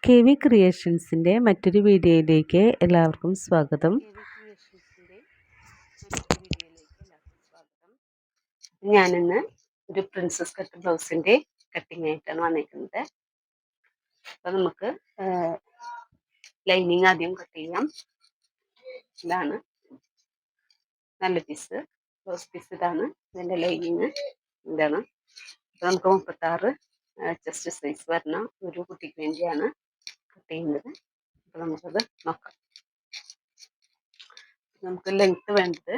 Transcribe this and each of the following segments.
K V ക്രിയേഷൻസിൻ്റെ മറ്റൊരു വീഡിയോയിലേക്ക് എല്ലാവർക്കും സ്വാഗതം. ഞാനിന്ന് ഒരു പ്രിൻസസ് കട്ട് ബ്ലൗസിൻ്റെ കട്ടിങ് ആയിട്ടാണ് വന്നിരിക്കുന്നത്. അപ്പോൾ നമുക്ക് ലൈനിങ് ആദ്യം കട്ട് ചെയ്യാം. ഇതാണ് നല്ല പീസ്, ബ്ലൗസ് പീസ്. ഇതാണ് ഇതിൻ്റെ ലൈനിങ്. ഇതാണ്. അപ്പോൾ നമുക്ക് 36 ചെസ്റ്റ് സൈസ് വരുന്ന ഒരു കുട്ടിക്ക് വേണ്ടിയാണ് കട്ട് ചെയ്യുന്നത്. അപ്പോൾ നമുക്കത് നോക്കാം. നമുക്ക് ലെങ്ത്ത് വേണ്ടത്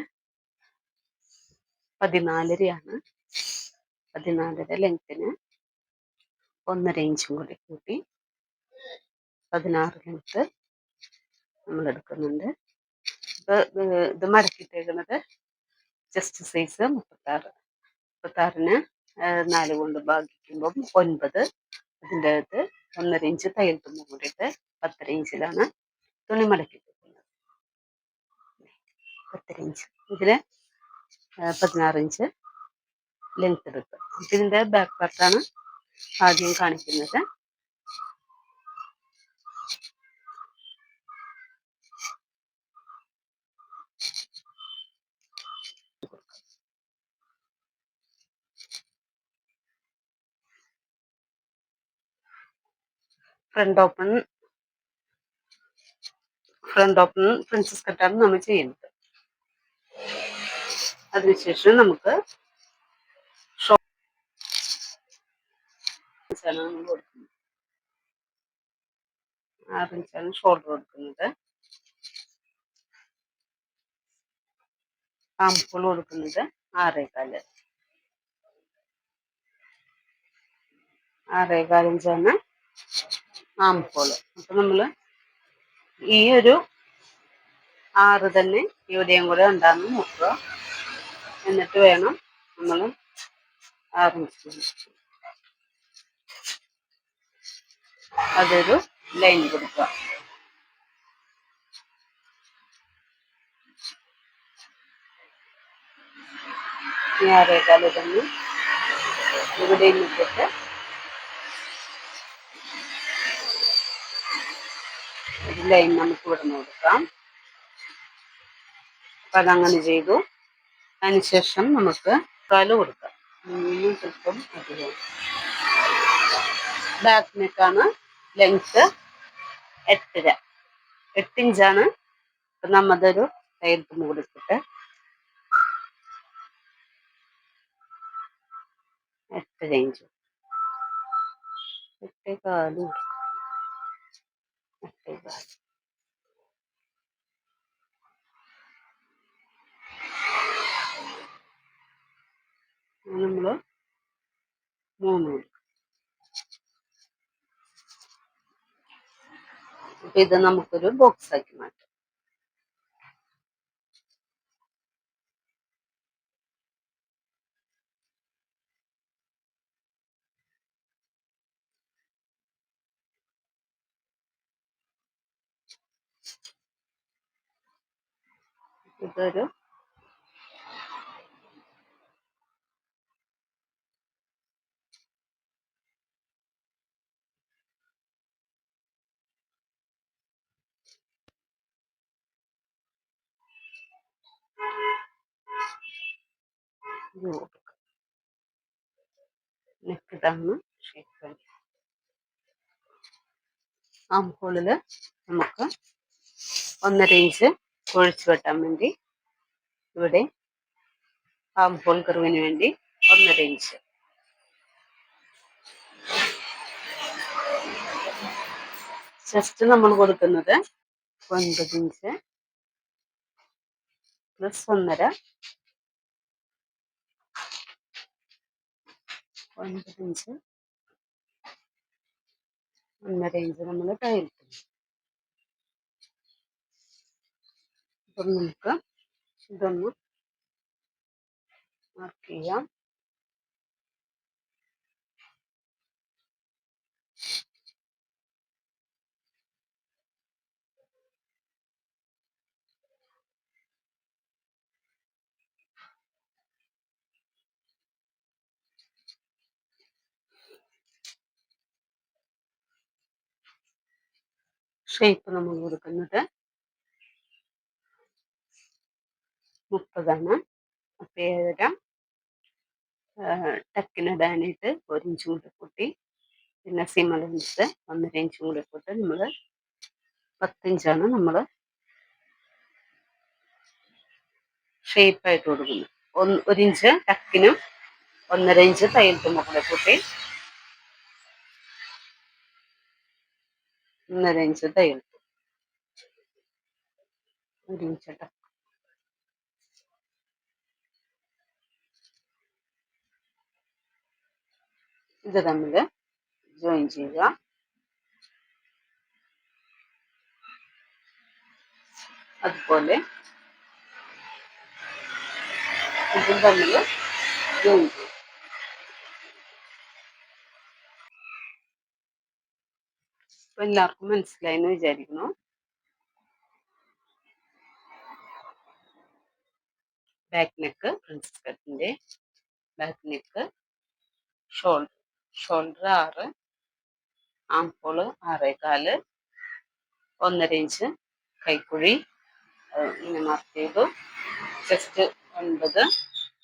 14.5 14.5 ലെങ്ത്തിന് 1.5 ഇഞ്ചും കൂടി കൂട്ടി 16 ലെങ്ത്ത് നമ്മൾ എടുക്കുന്നുണ്ട്. അപ്പോൾ ഇത് മടക്കിയിട്ടേക്കുന്നത് ചെസ്റ്റ് സൈസ് 36ന് 4 കൊണ്ട് ഭാഗിക്കുമ്പം 9. അതിൻ്റെ അകത്ത് 1.5 ഇഞ്ച് തയ്യൽ തുമ്പ് കൂടിയിട്ട് 10 ഇഞ്ചിലാണ് തുണി മടക്കിയിട്ടേക്കുന്നത്. 10 ഇഞ്ച് ഇതിൽ 16 ഇഞ്ച് ലെങ്ത് എടുക്കുക. ഇതിൻ്റെ ബാക്ക് പാർട്ടാണ് ആദ്യം കാണിക്കുന്നത്. ഫ്രണ്ട് ഓപ്പൺ പ്രിൻസസ് കട്ടാണ് നമ്മൾ ചെയ്യുന്നത്. അതിനുശേഷം നമുക്ക് 6 ഇഞ്ചാണ് ഷോൾഡർ കൊടുക്കുന്നത്. ആംഹോൾ കൊടുക്കുന്നത് 6.25 ഇഞ്ചാണ് ആംഹോൾ. അപ്പം നമ്മൾ ഈ ഒരു 6 തന്നെ ഇവിടെയും കൂടെ ഉണ്ടാകുന്ന നോക്കുക. എന്നിട്ട് വേണം നമ്മൾ 6 ഇഞ്ച് അതൊരു ലൈൻ കൊടുക്കുക. ഈ 6.25 തന്നെ ഇവിടെ ഇട്ടിട്ട് ഒരു ലൈൻ നമുക്ക് ഇവിടെ നിന്ന് കൊടുക്കാം. അപ്പം അതങ്ങനെ ചെയ്തു. അതിനുശേഷം നമുക്ക് കാല് കൊടുക്കാം. ചിലപ്പം അധികം ബാക്ക് നെക്കാണ് ലെങ്ത്ത് 8 ഇഞ്ചാണ്. അപ്പം നമ്മതൊരു തയ്യൽ തുമ്പ് കൊടുത്തിട്ട് 8.5 ഇഞ്ച് 8.25 നമ്മൾ 3 കൊടുക്കും. അപ്പം ഇത് നമുക്കൊരു ബോക്സ് ആക്കി മാറ്റാം. ഇതൊരു നെക്ക് ഇതാണ് ഷേപ്പ്. ആംഹോളിൽ നമുക്ക് 1.5 ഇഞ്ച് കുഴിച്ച് വെട്ടാൻ വേണ്ടി ഇവിടെ ആംഹോൾ കർവിന് വേണ്ടി 1.5 ഇഞ്ച്. ചെസ്റ്റ് നമ്മൾ കൊടുക്കുന്നത് 9 ഇഞ്ച് പ്ലസ് 1.5 9 ഇഞ്ച് 1.5 ഇഞ്ച് നമ്മൾ തയ്യൽ. അപ്പം നമുക്ക് ഇതൊന്ന് മാർക്ക് ചെയ്യാം. ഷേപ്പ് നമ്മൾ കൊടുക്കുന്നത് 30 അപ്പോൾ 7.5 ടക്കിനിടാനായിട്ട് 1 ഇഞ്ച് കൂടി കൂട്ടി, പിന്നെ സിം അലവൻസ് 1.5 ഇഞ്ചും കൂടി കൂട്ടി നമ്മൾ 10 ഇഞ്ചാണ് നമ്മൾ ഷേപ്പായിട്ട് കൊടുക്കുന്നത്. 1 ഇഞ്ച് ടക്കിനും 1.5 ഇഞ്ച് തയ്യൽ തുമ്പും കൂടെ കൂട്ടി 1.5 ഇഞ്ച് തയ്യൽ 1 ഇഞ്ച് ടക്ക് ഇത് തമ്മിൽ ജോയിൻ ചെയ്യുക. അതുപോലെ ഇതും തമ്മിൽ ജോയിൻ ചെയ്യുക. അപ്പോൾ എല്ലാവർക്കും മനസ്സിലായെന്ന് വിചാരിക്കുന്നു. ബാക്ക് നെക്ക്, പ്രിൻസസ് കട്ടിൻ്റെ ബാക്ക് നെക്ക്, ഷോൾഡർ 6, ആംപോള് 6.25, 1.5 ഇഞ്ച് കൈക്കുഴി ഇങ്ങനെ മാർക്ക് ചെയ്തു. ചെസ്റ്റ് 9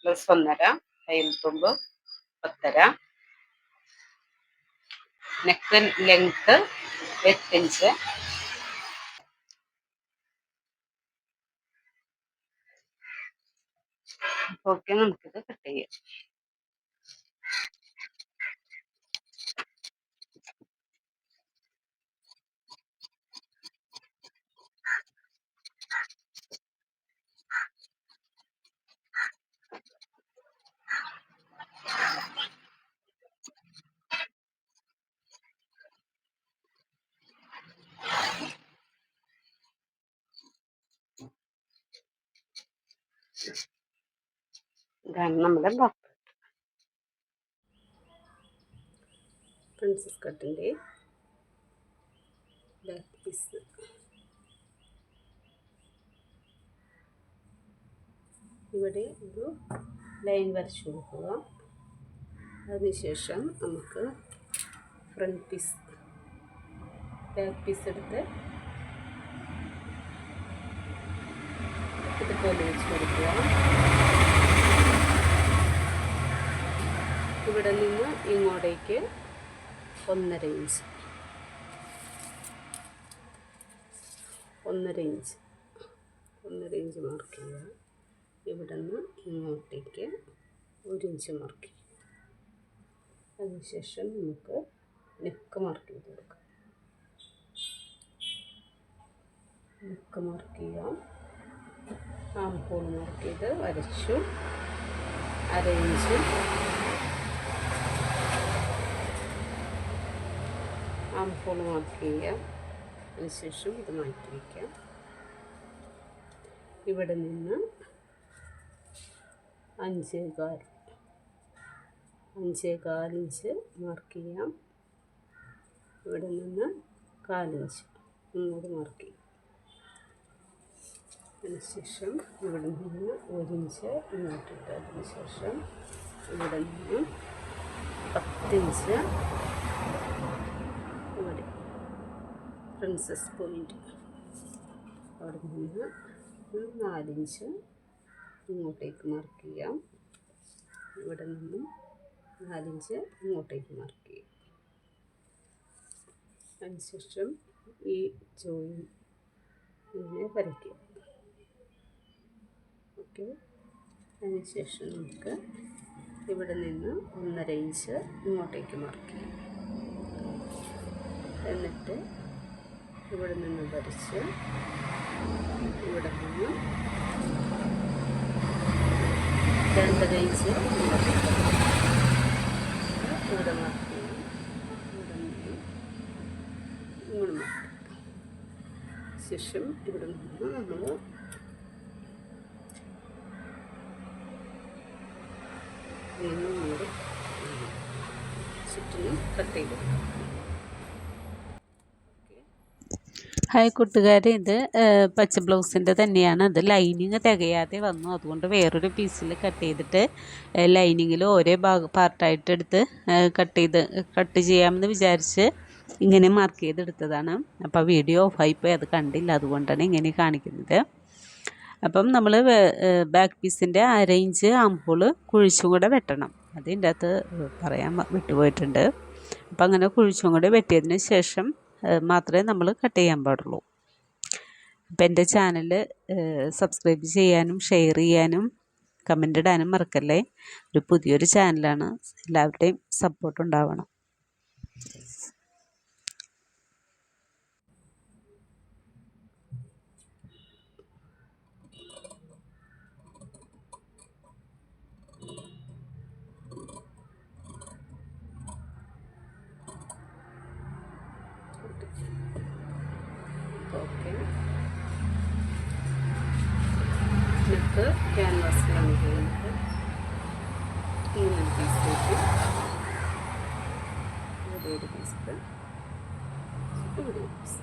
പ്ലസ് 1.5, തയ്യൽ തുമ്പ് 10.5, നെക്ക് ലെങ്ത് 8 ഇഞ്ച്. ഓക്കെ, നമുക്കിത് കട്ട് ചെയ്യാം. ഇതാണ് നമ്മുടെ ബാക്ക് പ്രിൻസസ് കട്ടിൻ്റെ ബാക്ക് പീസ്. ഇവിടെ ഒരു ലൈൻ വരച്ചു കൊടുക്കുക. അതിനുശേഷം നമുക്ക് ഫ്രണ്ട് പീസ് ബാക്ക് പീസ് എടുത്ത് ഇതുപോലെ വെച്ച് കൊടുക്കുക. ഇവിടെ നിന്ന് ഇങ്ങോട്ടേക്ക് 1.5 ഇഞ്ച് 1.5 ഇഞ്ച് മാർക്ക് ചെയ്യുക. ഇവിടെ നിന്ന് ഇങ്ങോട്ടേക്ക് 1 ഇഞ്ച് മാർക്ക് ചെയ്യുക. അതിനുശേഷം നമുക്ക് നെക്ക് മാർക്ക് ചെയ്ത് കൊടുക്കാം. നെക്ക് മാർക്ക് ചെയ്യാം. ആംഹോൾ മാർക്ക് ചെയ്ത് വരച്ചു. 1/2 ഇഞ്ച് ആംഹോൾ മാർക്ക് ചെയ്യാം. അതിനുശേഷം ഇത് മാറ്റി വയ്ക്കാം. ഇവിടെ നിന്ന് 5.25 ഇഞ്ച് മാർക്ക് ചെയ്യാം. ഇവിടെ നിന്ന് 1/4 ഇഞ്ച് ഇങ്ങോട്ട് മാർക്ക് ചെയ്യാം. അതിനുശേഷം ഇവിടെ നിന്ന് 1 ഇഞ്ച് ഇങ്ങോട്ടിട്ട്, അതിനുശേഷം ഇവിടെ നിന്ന് 10 ഇഞ്ച് ഇവിടെ പ്രിൻസസ് പോയിൻ്റ്, അവിടെ നിന്ന് 4 ഇഞ്ച് ഇങ്ങോട്ടേക്ക് മാർക്ക് ചെയ്യാം. ഇവിടെ നിന്നും 4 ഇഞ്ച് ഇങ്ങോട്ടേക്ക് മാർക്ക് ചെയ്യാം. അതിനുശേഷം ഈ ജോയിൻ ഇങ്ങനെ വരയ്ക്കുക. ഓക്കെ, അതിനുശേഷം നമുക്ക് ഇവിടെ നിന്ന് 1.5 ഇഞ്ച് ഇങ്ങോട്ടേക്ക് മാർക്ക് ചെയ്യാം. എന്നിട്ട് ഇവിടെ നിന്ന് വരച്ച് ഇവിടെ നിന്ന് 2.5 ഇഞ്ച് ഇവിടെ മാർക്ക് ചെയ്യും. ഇവിടെ നിന്ന് ഇങ്ങോട്ട് മാർക്ക്. ശേഷം ഇവിടെ നിന്ന് നമ്മൾ ഇങ്ങോട്ട് ചുറ്റിനും കട്ട് ചെയ്ത് കൊടുക്കാം. ഹായ് കൂട്ടുകാരെ, ഇത് പച്ച ബ്ലൗസിൻ്റെ തന്നെയാണ്. അത് ലൈനിങ് തികയാതെ വന്നു, അതുകൊണ്ട് വേറൊരു പീസിൽ കട്ട് ചെയ്തിട്ട് ലൈനിങ്ങിൽ ഓരോ പാർട്ടായിട്ട് എടുത്ത് കട്ട് ചെയ്യാമെന്ന് വിചാരിച്ച് ഇങ്ങനെ മാർക്ക് ചെയ്തെടുത്തതാണ്. അപ്പോൾ വീഡിയോ ഓഫായിപ്പോയി, അത് കണ്ടില്ല, അതുകൊണ്ടാണ് ഇങ്ങനെ കാണിക്കുന്നത്. അപ്പം നമ്മൾ ബാക്ക് പീസിൻ്റെ അരയിഞ്ച് ആംഹോള് കുഴിച്ചും കൂടെ വെട്ടണം. അതിൻ്റെ അകത്ത് പറയാൻ വിട്ടുപോയിട്ടുണ്ട്. അപ്പം അങ്ങനെ കുഴിച്ചും കൂടെ വെട്ടിയതിന് ശേഷം മാത്രമേ നമ്മൾ കട്ട് ചെയ്യാൻ പാടുള്ളൂ. അപ്പം എൻ്റെ ചാനൽ സബ്സ്ക്രൈബ് ചെയ്യാനും ഷെയർ ചെയ്യാനും കമൻ്റ് ഇടാനും മറക്കല്ലേ. ഒരു പുതിയൊരു ചാനലാണ്, എല്ലാവരുടെയും സപ്പോർട്ട് ഉണ്ടാവണം. ഓക്കെ, എന്നിട്ട് ക്യാൻവാസിലാണ് ചെയ്യുന്നത്. ഇങ്ങനെ പീസിലേക്ക് ഇവിടെ ഒരു പീസ്, ഇവിടെ ഒരു പീസ്.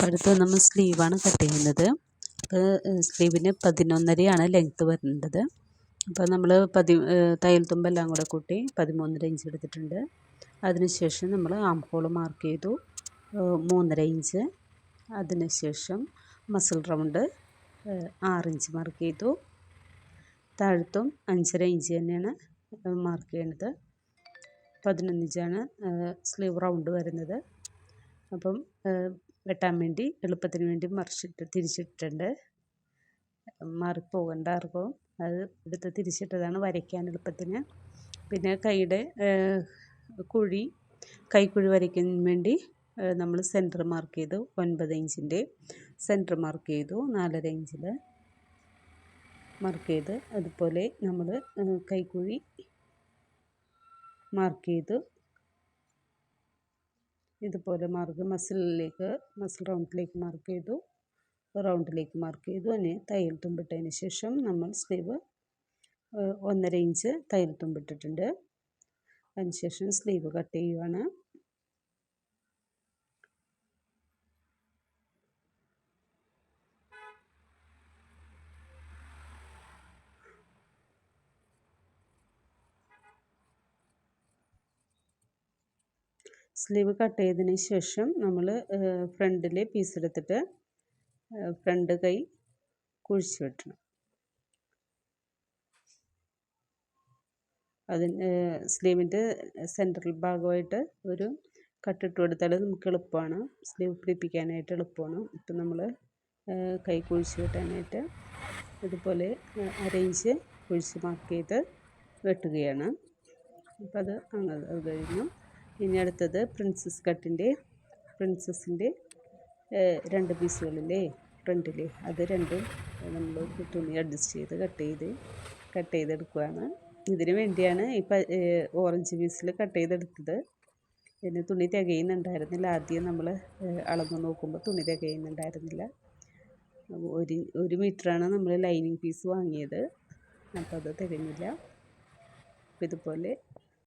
അടുത്ത് നമ്മൾ സ്ലീവാണ് കട്ട് ചെയ്യുന്നത്. സ്ലീവിന് 11.5 ലെങ്ത്ത് വരുന്നത്. അപ്പോൾ നമ്മൾ തയ്യൽ തുമ്പെല്ലാം കൂടെ കൂട്ടി 13.5 ഇഞ്ച് എടുത്തിട്ടുണ്ട്. അതിനുശേഷം നമ്മൾ ആം ഹോൾ മാർക്ക് ചെയ്തു 3.5 ഇഞ്ച്. അതിനുശേഷം മസിൽ റൗണ്ട് 6 ഇഞ്ച് മാർക്ക് ചെയ്തു. താഴത്തും 5.5 ഇഞ്ച് തന്നെയാണ് മാർക്ക് ചെയ്യുന്നത്. 11 ഇഞ്ചാണ് സ്ലീവ് റൗണ്ട് വരുന്നത്. അപ്പം വെട്ടാൻ വേണ്ടി എളുപ്പത്തിന് വേണ്ടി തിരിച്ചിട്ടിട്ടുണ്ട്. മാറിപ്പോകേണ്ട ആർക്കും, അത് എടുത്ത് തിരിച്ചിട്ടതാണ് വരയ്ക്കാൻ എളുപ്പത്തിന്. പിന്നെ കൈയുടെ കൈക്കുഴി വരയ്ക്കാൻ വേണ്ടി നമ്മൾ സെൻറ്റർ മാർക്ക് ചെയ്തു. 9 ഇഞ്ചിൻ്റെ സെൻറ്റർ മാർക്ക് ചെയ്തു. 4.5 ഇഞ്ചിൽ മാർക്ക് ചെയ്ത് അതുപോലെ നമ്മൾ കൈക്കുഴി മാർക്ക് ചെയ്തു. ഇതുപോലെ മസിൽ റൗണ്ടിലേക്ക് മാർക്ക് ചെയ്തു. അതിന് തയ്യൽ തുമ്പിട്ടതിന് ശേഷം നമ്മൾ സ്ലീവ് 1.5 ഇഞ്ച് തയ്യൽ തുമ്പിട്ടിട്ടുണ്ട്. അതിനുശേഷം സ്ലീവ് കട്ട് ചെയ്യുവാണ്. സ്ലീവ് കട്ട് ചെയ്തതിന് ശേഷം നമ്മൾ ഫ്രണ്ടിൽ പീസ് എടുത്തിട്ട് ഫ്രണ്ട് കൈ കുഴിച്ച് വെട്ടണം. അതിന് സ്ലീവിൻ്റെ സെൻട്രൽ ഭാഗമായിട്ട് ഒരു കട്ടിട്ട് കൊടുത്താൽ നമുക്ക് എളുപ്പമാണ്, സ്ലീവ് പിടിപ്പിക്കാനായിട്ട് എളുപ്പമാണ്. ഇപ്പം നമ്മൾ കൈ കുഴിച്ച് വെട്ടാനായിട്ട് ഇതുപോലെ അരയിഞ്ച് കുഴിച്ച് മാർക്ക് ചെയ്ത് വെട്ടുകയാണ്. അപ്പം അത് കഴിഞ്ഞു. ഇനി അടുത്തത് പ്രിൻസസിൻ്റെ 2 പീസുകളില്ലേ ഫ്രണ്ടിൽ, അത് രണ്ടും നമ്മൾ തുണി അഡ്ജസ്റ്റ് ചെയ്ത് കട്ട് ചെയ്തെടുക്കുകയാണ്. ഇതിന് വേണ്ടിയാണ് ഇപ്പം ഓറഞ്ച് പീസിൽ കട്ട് ചെയ്തെടുത്തത്. ഇതിന് തുണി തികയുന്നുണ്ടായിരുന്നില്ല. ആദ്യം നമ്മൾ അളന്ന് നോക്കുമ്പോൾ തുണി തികയുന്നുണ്ടായിരുന്നില്ല. 1 മീറ്ററാണ് നമ്മൾ ലൈനിങ് പീസ് വാങ്ങിയത്, അപ്പോൾ അത് തികഞ്ഞില്ല. അപ്പോൾ ഇതുപോലെ